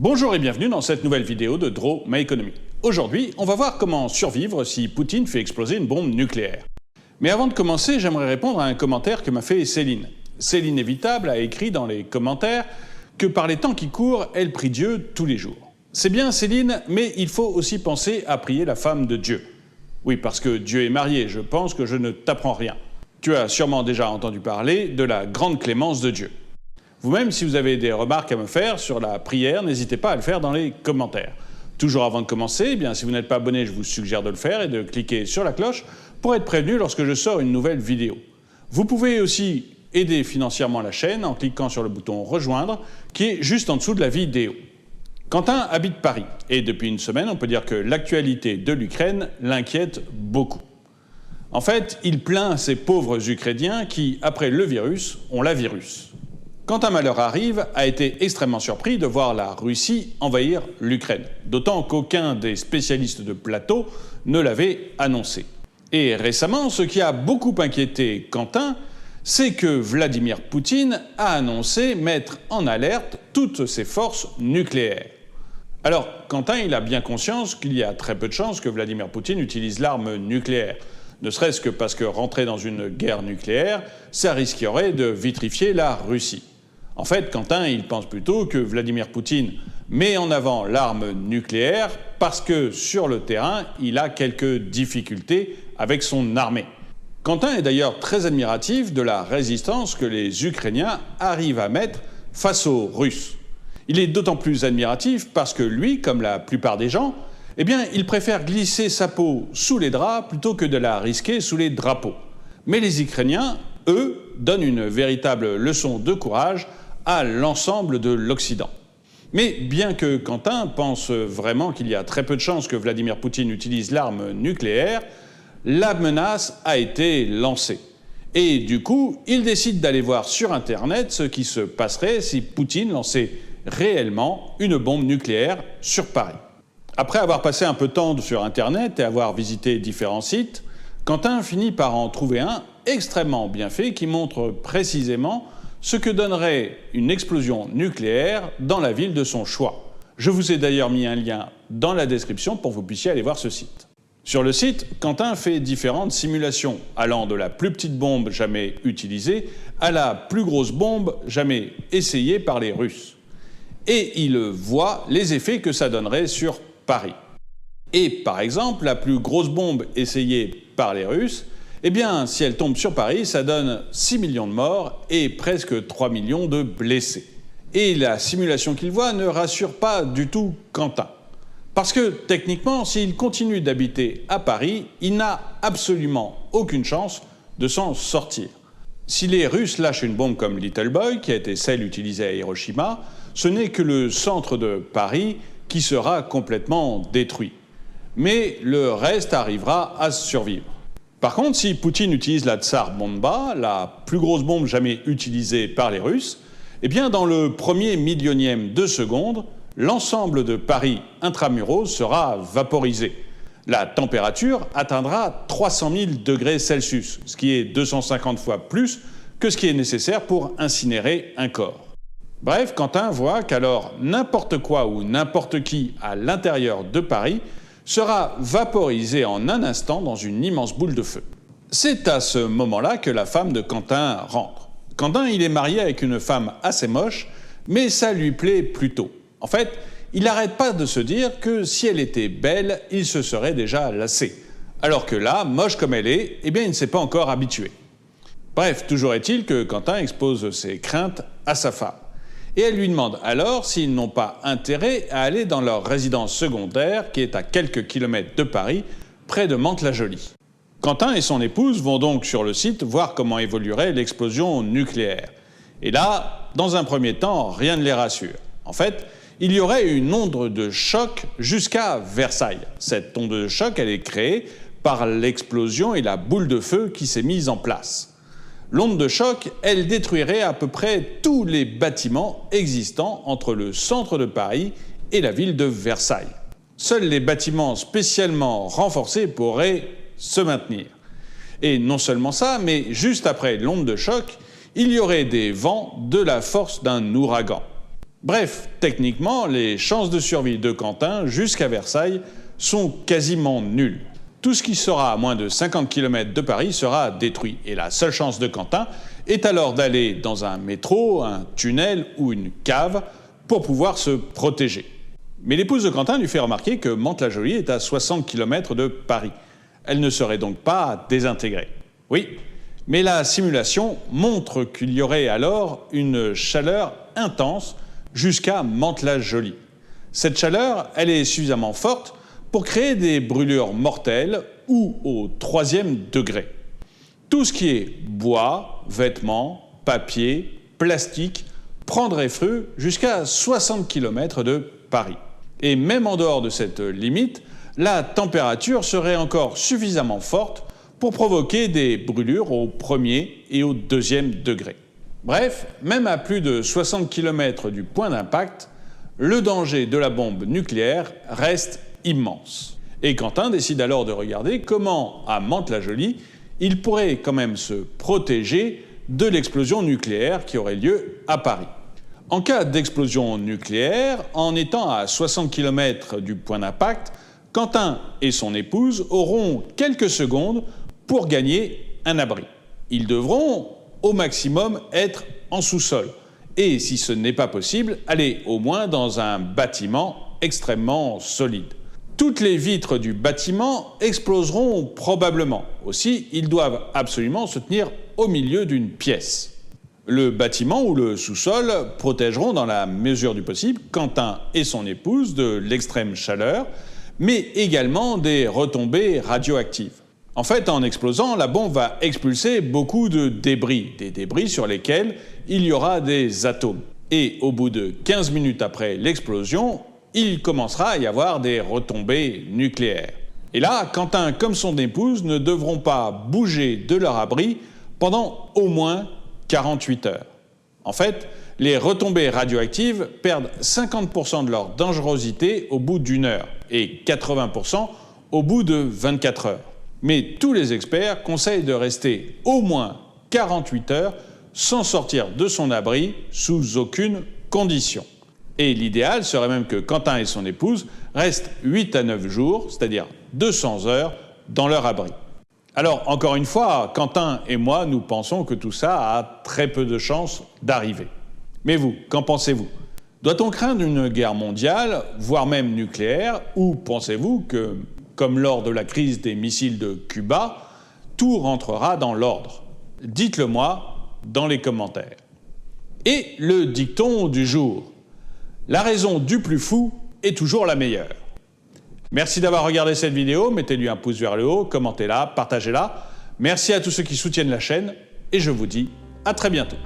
Bonjour et bienvenue dans cette nouvelle vidéo de Draw My Economy. Aujourd'hui, on va voir comment survivre si Poutine fait exploser une bombe nucléaire. Mais avant de commencer, j'aimerais répondre à un commentaire que m'a fait Céline. Céline Évitable a écrit dans les commentaires que par les temps qui courent, elle prie Dieu tous les jours. C'est bien Céline, mais il faut aussi penser à prier la femme de Dieu. Oui, parce que Dieu est marié, je pense que je ne t'apprends rien. Tu as sûrement déjà entendu parler de la grande clémence de Dieu. Vous-même, si vous avez des remarques à me faire sur la prière, n'hésitez pas à le faire dans les commentaires. Toujours avant de commencer, si vous n'êtes pas abonné, je vous suggère de le faire et de cliquer sur la cloche pour être prévenu lorsque je sors une nouvelle vidéo. Vous pouvez aussi aider financièrement la chaîne en cliquant sur le bouton « Rejoindre » qui est juste en dessous de la vidéo. Quentin habite Paris et depuis une semaine, on peut dire que l'actualité de l'Ukraine l'inquiète beaucoup. En fait, il plaint ces pauvres Ukrainiens qui, après le virus, ont la virus. Quand un malheur arrive, a été extrêmement surpris de voir la Russie envahir l'Ukraine, d'autant qu'aucun des spécialistes de plateau ne l'avait annoncé. Et récemment, ce qui a beaucoup inquiété Quentin, c'est que Vladimir Poutine a annoncé mettre en alerte toutes ses forces nucléaires. Alors, Quentin, il a bien conscience qu'il y a très peu de chances que Vladimir Poutine utilise l'arme nucléaire, ne serait-ce que parce que rentrer dans une guerre nucléaire, ça risquerait de vitrifier la Russie. En fait, Quentin, il pense plutôt que Vladimir Poutine met en avant l'arme nucléaire parce que, sur le terrain, il a quelques difficultés avec son armée. Quentin est d'ailleurs très admiratif de la résistance que les Ukrainiens arrivent à mettre face aux Russes. Il est d'autant plus admiratif parce que lui, comme la plupart des gens, il préfère glisser sa peau sous les draps plutôt que de la risquer sous les drapeaux. Mais les Ukrainiens, eux, donnent une véritable leçon de courage à l'ensemble de l'Occident. Mais bien que Quentin pense vraiment qu'il y a très peu de chances que Vladimir Poutine utilise l'arme nucléaire, la menace a été lancée. Et du coup, il décide d'aller voir sur Internet ce qui se passerait si Poutine lançait réellement une bombe nucléaire sur Paris. Après avoir passé un peu de temps sur Internet et avoir visité différents sites, Quentin finit par en trouver un extrêmement bien fait qui montre précisément ce que donnerait une explosion nucléaire dans la ville de son choix. Je vous ai d'ailleurs mis un lien dans la description pour que vous puissiez aller voir ce site. Sur le site, Quentin fait différentes simulations, allant de la plus petite bombe jamais utilisée à la plus grosse bombe jamais essayée par les Russes. Et il voit les effets que ça donnerait sur Paris. Et par exemple, la plus grosse bombe essayée par les Russes, si elle tombe sur Paris, ça donne 6 millions de morts et presque 3 millions de blessés. Et la simulation qu'il voit ne rassure pas du tout Quentin. Parce que, techniquement, s'il continue d'habiter à Paris, il n'a absolument aucune chance de s'en sortir. Si les Russes lâchent une bombe comme Little Boy, qui a été celle utilisée à Hiroshima, ce n'est que le centre de Paris qui sera complètement détruit. Mais le reste arrivera à survivre. Par contre, si Poutine utilise la Tsar Bomba, la plus grosse bombe jamais utilisée par les Russes, dans le premier millionième de seconde, l'ensemble de Paris intramuros sera vaporisé. La température atteindra 300 000 degrés Celsius, ce qui est 250 fois plus que ce qui est nécessaire pour incinérer un corps. Bref, Quentin voit qu'alors n'importe quoi ou n'importe qui à l'intérieur de Paris sera vaporisé en un instant dans une immense boule de feu. C'est à ce moment-là que la femme de Quentin rentre. Quentin, il est marié avec une femme assez moche, mais ça lui plaît plutôt. En fait, il n'arrête pas de se dire que si elle était belle, il se serait déjà lassé. Alors que là, moche comme elle est, il ne s'est pas encore habitué. Bref, toujours est-il que Quentin expose ses craintes à sa femme. Et elle lui demande alors s'ils n'ont pas intérêt à aller dans leur résidence secondaire qui est à quelques kilomètres de Paris, près de Mantes-la-Jolie. Quentin et son épouse vont donc sur le site voir comment évoluerait l'explosion nucléaire. Et là, dans un premier temps, rien ne les rassure. En fait, il y aurait une onde de choc jusqu'à Versailles. Cette onde de choc, elle est créée par l'explosion et la boule de feu qui s'est mise en place. L'onde de choc, elle détruirait à peu près tous les bâtiments existants entre le centre de Paris et la ville de Versailles. Seuls les bâtiments spécialement renforcés pourraient se maintenir. Et non seulement ça, mais juste après l'onde de choc, il y aurait des vents de la force d'un ouragan. Bref, techniquement, les chances de survie de Quentin jusqu'à Versailles sont quasiment nulles. Tout ce qui sera à moins de 50 km de Paris sera détruit. Et la seule chance de Quentin est alors d'aller dans un métro, un tunnel ou une cave pour pouvoir se protéger. Mais l'épouse de Quentin lui fait remarquer que Mantes-la-Jolie est à 60 km de Paris. Elle ne serait donc pas désintégrée. Oui, mais la simulation montre qu'il y aurait alors une chaleur intense jusqu'à Mantes-la-Jolie. Cette chaleur, elle est suffisamment forte pour créer des brûlures mortelles ou au 3e degré. Tout ce qui est bois, vêtements, papier, plastique prendrait feu jusqu'à 60 km de Paris. Et même en dehors de cette limite, la température serait encore suffisamment forte pour provoquer des brûlures au 1er et au 2e degré. Bref, même à plus de 60 km du point d'impact, le danger de la bombe nucléaire reste immense. Et Quentin décide alors de regarder comment, à Mantes-la-Jolie, il pourrait quand même se protéger de l'explosion nucléaire qui aurait lieu à Paris. En cas d'explosion nucléaire, en étant à 60 km du point d'impact, Quentin et son épouse auront quelques secondes pour gagner un abri. Ils devront, au maximum, être en sous-sol. Et si ce n'est pas possible, aller au moins dans un bâtiment extrêmement solide. Toutes les vitres du bâtiment exploseront probablement. Aussi, ils doivent absolument se tenir au milieu d'une pièce. Le bâtiment ou le sous-sol protégeront dans la mesure du possible Quentin et son épouse de l'extrême chaleur, mais également des retombées radioactives. En fait, en explosant, la bombe va expulser beaucoup de débris, des débris sur lesquels il y aura des atomes. Et au bout de 15 minutes après l'explosion, il commencera à y avoir des retombées nucléaires. Et là, Quentin comme son épouse ne devront pas bouger de leur abri pendant au moins 48 heures. En fait, les retombées radioactives perdent 50% de leur dangerosité au bout d'1 heure et 80% au bout de 24 heures. Mais tous les experts conseillent de rester au moins 48 heures sans sortir de son abri sous aucune condition. Et l'idéal serait même que Quentin et son épouse restent 8 à 9 jours, c'est-à-dire 200 heures, dans leur abri. Alors, encore une fois, Quentin et moi, nous pensons que tout ça a très peu de chances d'arriver. Mais vous, qu'en pensez-vous? Doit-on craindre une guerre mondiale, voire même nucléaire, ou pensez-vous que, comme lors de la crise des missiles de Cuba, tout rentrera dans l'ordre? Dites-le moi dans les commentaires. Et le dicton du jour. La raison du plus fou est toujours la meilleure. Merci d'avoir regardé cette vidéo, mettez-lui un pouce vers le haut, commentez-la, partagez-la. Merci à tous ceux qui soutiennent la chaîne et je vous dis à très bientôt.